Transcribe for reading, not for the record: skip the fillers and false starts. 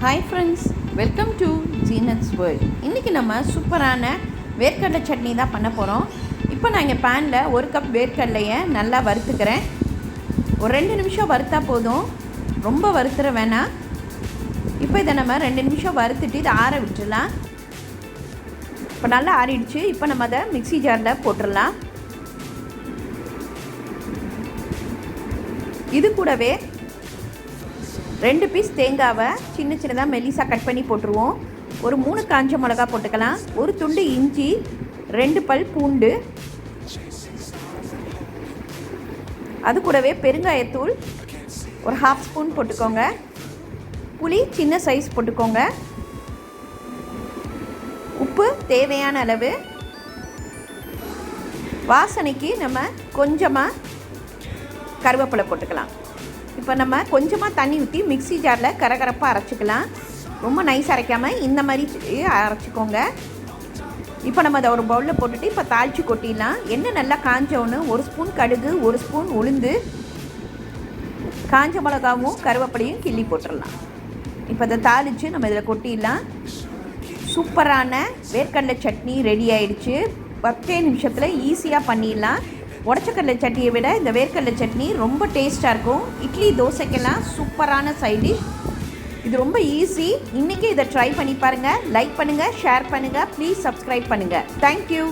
Hi friends, welcome to Zeenath's world. இன்றைக்கி நம்ம சூப்பரான வேர்க்கடலை சட்னி தான் பண்ண போகிறோம். இப்போ நான் இங்கே பேனில் 1 கப் வேர்க்கடலையை நல்லா வறுத்துக்கிறேன். ஒரு 2 நிமிஷம் வறுத்தா போதும், ரொம்ப வறுத்துற வேணாம். இப்போ இதை நம்ம 2 நிமிஷம் வறுத்துட்டு இதை ஆற விட்டுடலாம். இப்போ நல்லா ஆறிடுச்சு. இப்போ நம்ம அதை மிக்ஸி ஜாரில் போட்டுடலாம். இது கூடவே 2 பீஸ் தேங்காவை சின்ன சின்னதாக மெல்லிசாக கட் பண்ணி போட்டுருவோம். ஒரு 3 காஞ்ச மிளகா போட்டுக்கலாம். ஒரு துண்டு இஞ்சி, 2 பல் பூண்டு, அது கூடவே பெருங்காயத்தூள் ஒரு 1/2 ஸ்பூன் போட்டுக்கோங்க. புளி சின்ன சைஸ் போட்டுக்கோங்க. உப்பு தேவையான அளவு. வாசனைக்கு நம்ம கொஞ்சமாக கருவேப்பிலை போட்டுக்கலாம். இப்போ நம்ம கொஞ்சமாக தண்ணி ஊற்றி மிக்ஸி ஜாரில் கரகரப்பாக அரைச்சிக்கலாம். ரொம்ப நைஸ் அரைக்காமல் இந்த மாதிரி அரைச்சிக்கோங்க. இப்போ நம்ம அதை ஒரு பவுலில் போட்டுட்டு இப்போ தாளித்து கொட்டிடலாம். எண்ணெய் நல்லா காஞ்சோன்னு 1 ஸ்பூன் கடுகு, 1 ஸ்பூன் உளுந்து, காஞ்ச மிளகாவும் கருவேப்பிலையும் கிள்ளி போட்டுடலாம். இப்போ அதை தாளித்து நம்ம இதில் கொட்டிடலாம். சூப்பரான வேர்க்கடலை சட்னி ரெடி ஆகிடுச்சு. 10 நிமிஷத்தில் ஈஸியாக பண்ணிடலாம். உடச்சக்கடலை சட்னியை விட இந்த வேர்க்கடலை சட்னி ரொம்ப டேஸ்ட்டாக இருக்கும். இட்லி தோசைக்கெல்லாம் சூப்பரான சைட் டிஷ். இது ரொம்ப ஈஸி. இன்றைக்கி இதை ட்ரை பண்ணி பாருங்கள். லைக் பண்ணுங்கள், ஷேர் பண்ணுங்கள், ப்ளீஸ் சப்ஸ்கிரைப் பண்ணுங்கள். தேங்க்யூ.